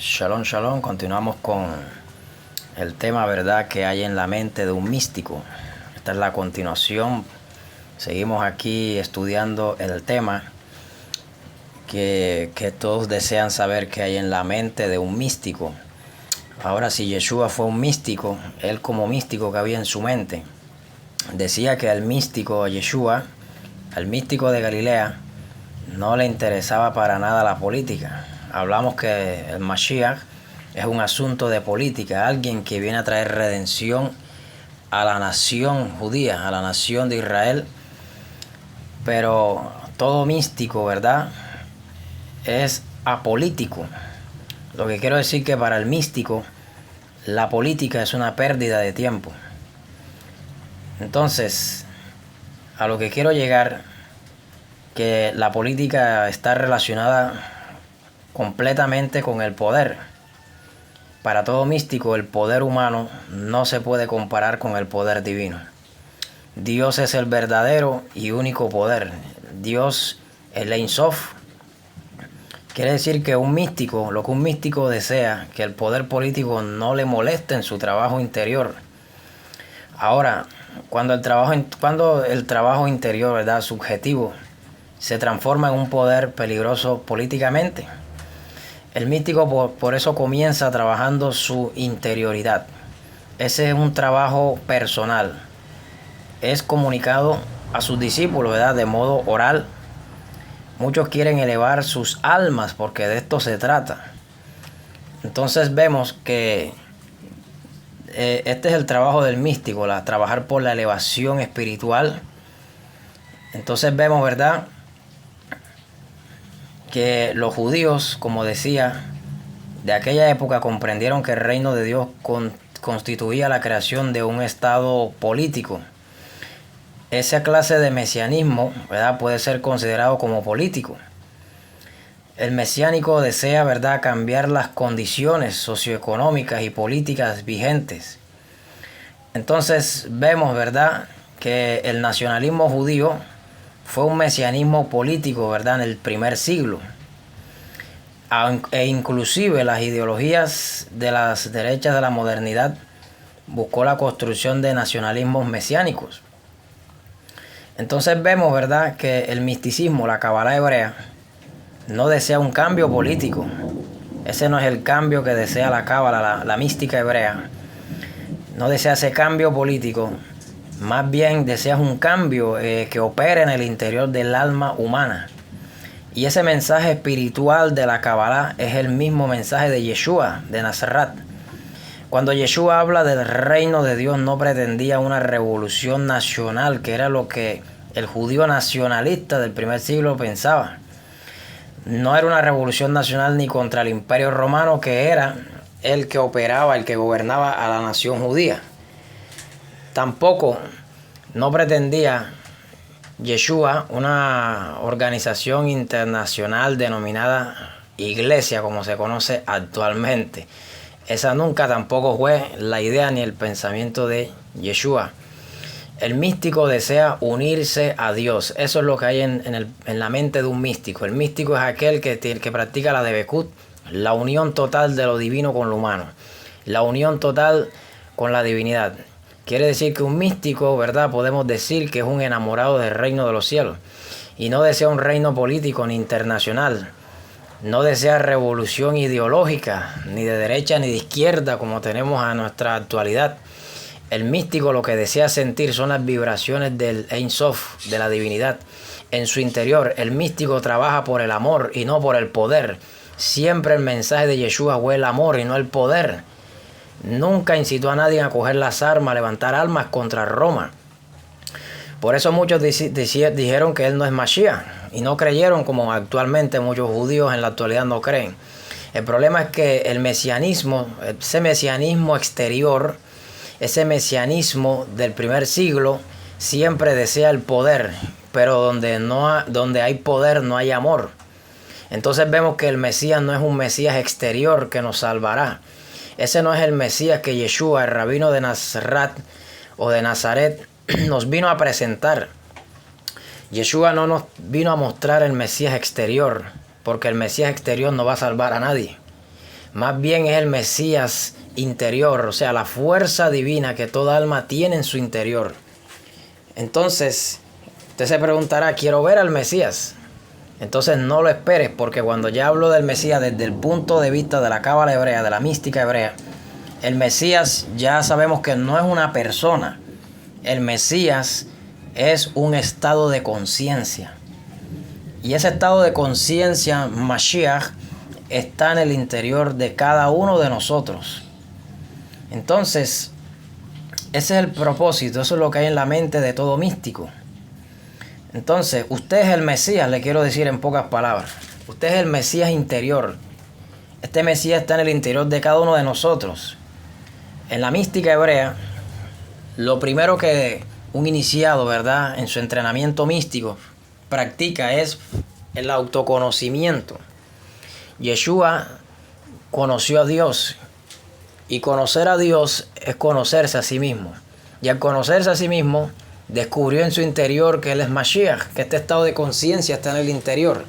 Shalom, shalom. Continuamos con el tema, ¿verdad?, que hay en la mente de un místico. Esta es la continuación. Seguimos aquí estudiando el tema que todos desean saber qué hay en la mente de un místico. Ahora, si Yeshua fue un místico, él como místico que había en su mente, decía que al místico Yeshua, al místico de Galilea, no le interesaba para nada la política. Hablamos que el Mashiach es un asunto de política, alguien que viene a traer redención a la nación judía, a la nación de Israel. Pero todo místico, ¿verdad?, es apolítico. Lo que quiero decir que para el místico la política es una pérdida de tiempo. Entonces, a lo que quiero llegar, que la política está relacionada completamente con el poder. Para todo místico, el poder humano no se puede comparar con el poder divino. Dios es el verdadero y único poder. Dios es el Ein Sof. Quiere decir que un místico, lo que un místico desea, que el poder político no le moleste en su trabajo interior. Ahora, cuando el trabajo interior, ¿verdad?, subjetivo, se transforma en un poder peligroso políticamente, el místico por eso comienza trabajando su interioridad. Ese es un trabajo personal. Es comunicado a sus discípulos, ¿verdad?, de modo oral. Muchos quieren elevar sus almas porque de esto se trata. Entonces vemos que este es el trabajo del místico, trabajar por la elevación espiritual. Entonces vemos, ¿verdad?, que los judíos, como decía, de aquella época comprendieron que el reino de Dios constituía la creación de un estado político. Esa clase de mesianismo, ¿verdad?, puede ser considerado como político. El mesiánico desea, ¿verdad?, cambiar las condiciones socioeconómicas y políticas vigentes. Entonces vemos, ¿verdad?, que el nacionalismo judío fue un mesianismo político, ¿verdad?, en el primer siglo. E inclusive las ideologías de las derechas de la modernidad buscó la construcción de nacionalismos mesiánicos. Entonces vemos, ¿verdad?, que el misticismo, la Kabbalah hebrea, no desea un cambio político. Ese no es el cambio que desea la Kabbalah, la mística hebrea. No desea ese cambio político. Más bien deseas un cambio que opere en el interior del alma humana. Y ese mensaje espiritual de la Kabbalah es el mismo mensaje de Yeshua, de Nazaret. Cuando Yeshua habla del reino de Dios, no pretendía una revolución nacional, que era lo que el judío nacionalista del primer siglo pensaba. No era una revolución nacional ni contra el imperio romano, que era el que operaba, el que gobernaba a la nación judía. Tampoco no pretendía Yeshua una organización internacional denominada Iglesia, como se conoce actualmente. Esa nunca tampoco fue la idea ni el pensamiento de Yeshua. El místico desea unirse a Dios. Eso es lo que hay en la mente de un místico. El místico es aquel que practica la Debekut, la unión total de lo divino con lo humano, la unión total con la divinidad. Quiere decir que un místico, ¿verdad?, podemos decir que es un enamorado del reino de los cielos y no desea un reino político ni internacional. No desea revolución ideológica, ni de derecha ni de izquierda, como tenemos a nuestra actualidad. El místico lo que desea sentir son las vibraciones del Ein Sof, de la divinidad. En su interior, el místico trabaja por el amor y no por el poder. Siempre el mensaje de Yeshua fue el amor y no el poder. Nunca incitó a nadie a coger las armas, a levantar armas contra Roma. Por eso muchos dijeron que él no es Mashiach y no creyeron, como actualmente muchos judíos en la actualidad no creen. El problema es que el mesianismo, ese mesianismo exterior, ese mesianismo del primer siglo, siempre desea el poder, pero donde hay poder no hay amor. Entonces vemos que el Mesías no es un Mesías exterior que nos salvará. Ese no es el Mesías que Yeshua, el rabino de Nazaret o de Nazaret, nos vino a presentar. Yeshua no nos vino a mostrar el Mesías exterior, porque el Mesías exterior no va a salvar a nadie. más bien es el Mesías interior, o sea, la fuerza divina que toda alma tiene en su interior. Entonces, usted se preguntará, quiero ver al Mesías. Entonces no lo esperes, porque cuando ya hablo del Mesías desde el punto de vista de la cábala hebrea, de la mística hebrea, el Mesías ya sabemos que no es una persona. El Mesías es un estado de conciencia. Y ese estado de conciencia, Mashiach, está en el interior de cada uno de nosotros. Entonces, ese es el propósito, eso es lo que hay en la mente de todo místico. Entonces, usted es el Mesías, le quiero decir en pocas palabras. Usted es el Mesías interior. Este Mesías está en el interior de cada uno de nosotros. En la mística hebrea, lo primero que un iniciado, ¿verdad?, en su entrenamiento místico practica es el autoconocimiento. Yeshua conoció a Dios, y conocer a Dios es conocerse a sí mismo. Y al conocerse a sí mismo, descubrió en su interior que Él es Mashiach, que este estado de conciencia está en el interior.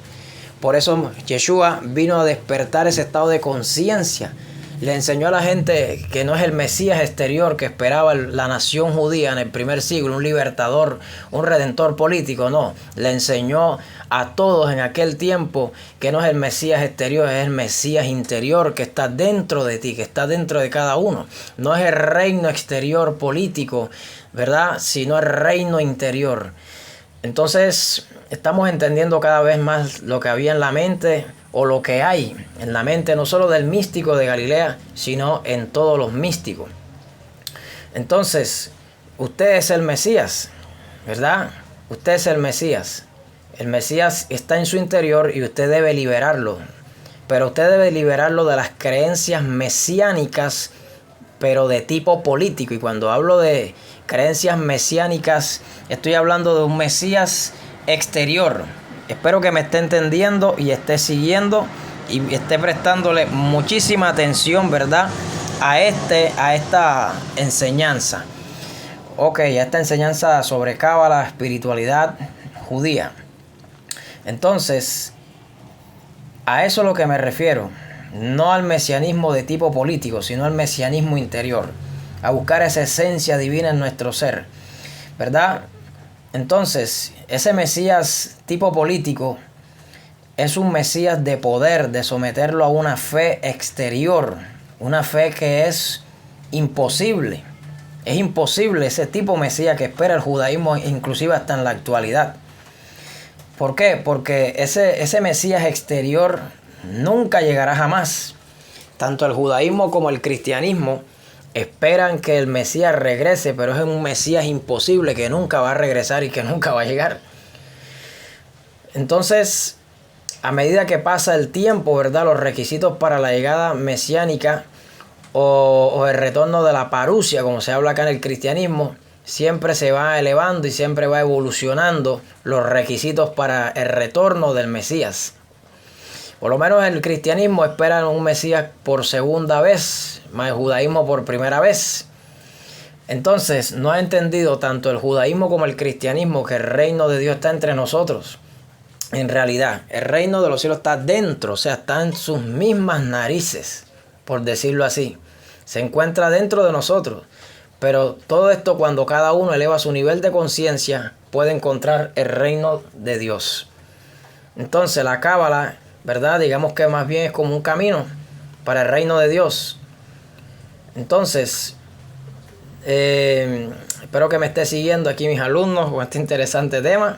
Por eso Yeshua vino a despertar ese estado de conciencia. Le enseñó a la gente que no es el Mesías exterior que esperaba la nación judía en el primer siglo, un libertador, un redentor político, no. Le enseñó a todos en aquel tiempo que no es el Mesías exterior, es el Mesías interior que está dentro de ti, que está dentro de cada uno. No es el reino exterior político, ¿verdad?, sino el reino interior. Entonces estamos entendiendo cada vez más lo que había en la mente, o lo que hay en la mente, no solo del místico de Galilea, sino en todos los místicos. Entonces, usted es el Mesías, ¿verdad? Usted es el Mesías. El Mesías está en su interior y usted debe liberarlo. Pero usted debe liberarlo de las creencias mesiánicas, pero de tipo político. Y cuando hablo de creencias mesiánicas, estoy hablando de un Mesías exterior. Espero que me esté entendiendo y esté siguiendo y esté prestándole muchísima atención, ¿verdad?, a esta enseñanza. Ok, a esta enseñanza sobre cábala, espiritualidad judía. Entonces, a eso es lo que me refiero. No al mesianismo de tipo político, sino al mesianismo interior. A buscar esa esencia divina en nuestro ser, ¿verdad? Entonces, ese Mesías tipo político es un Mesías de poder, de someterlo a una fe exterior, una fe que es imposible. Es imposible ese tipo de Mesías que espera el judaísmo, inclusive hasta en la actualidad. ¿Por qué? Porque ese Mesías exterior nunca llegará jamás. Tanto el judaísmo como el cristianismo esperan que el Mesías regrese, pero es un Mesías imposible que nunca va a regresar y que nunca va a llegar. Entonces, a medida que pasa el tiempo, ¿verdad?, los requisitos para la llegada mesiánica o el retorno de la parusia, como se habla acá en el cristianismo, siempre se va elevando y siempre va evolucionando los requisitos para el retorno del Mesías. Por lo menos el cristianismo espera un Mesías por segunda vez, más el judaísmo por primera vez. Entonces, no ha entendido tanto el judaísmo como el cristianismo que el reino de Dios está entre nosotros. En realidad, el reino de los cielos está dentro, o sea, está en sus mismas narices, por decirlo así. Se encuentra dentro de nosotros. Pero todo esto, cuando cada uno eleva su nivel de conciencia, puede encontrar el reino de Dios. Entonces, la cábala, ¿verdad?, digamos que más bien es como un camino para el reino de Dios. Entonces, espero que me esté siguiendo aquí mis alumnos con este interesante tema.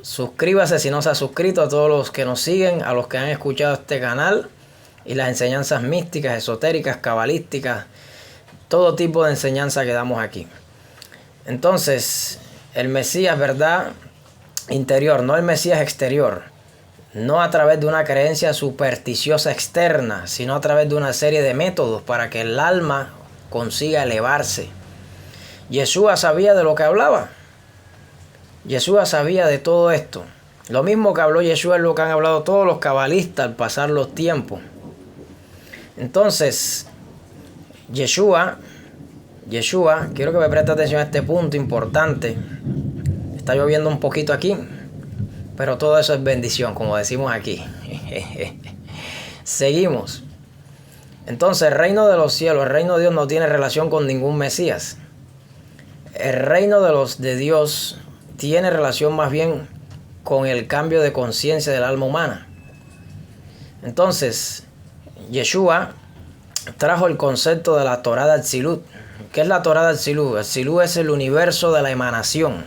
Suscríbase si no se ha suscrito, a todos los que nos siguen, a los que han escuchado este canal y las enseñanzas místicas, esotéricas, cabalísticas, todo tipo de enseñanza que damos aquí. Entonces, el Mesías, ¿verdad?, interior, no el Mesías exterior. No a través de una creencia supersticiosa externa, sino a través de una serie de métodos para que el alma consiga elevarse. Yeshua sabía de lo que hablaba. Yeshua sabía de todo esto. Lo mismo que habló Yeshua es lo que han hablado todos los cabalistas al pasar los tiempos. Entonces, Yeshua, quiero que me preste atención a este punto importante. Está lloviendo un poquito aquí, pero todo eso es bendición, como decimos aquí. Seguimos. Entonces el reino de los cielos, el reino de Dios no tiene relación con ningún Mesías. El reino de Dios tiene relación más bien con el cambio de conciencia del alma humana. Entonces, Yeshua trajo el concepto de la Torá de Atzilut. ¿Qué es la Torá de Atzilut? Atzilut es el universo de la emanación.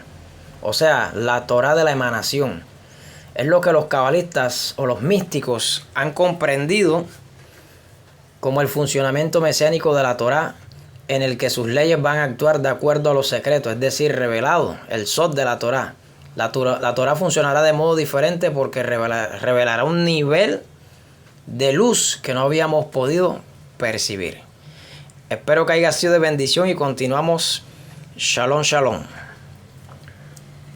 O sea, la Torá de la emanación. Es lo que los cabalistas o los místicos han comprendido como el funcionamiento mesiánico de la Torá, en el que sus leyes van a actuar de acuerdo a los secretos, es decir, revelado, el sod de la Torá. La Torá funcionará de modo diferente porque revelará un nivel de luz que no habíamos podido percibir. Espero que haya sido de bendición y continuamos. Shalom, shalom.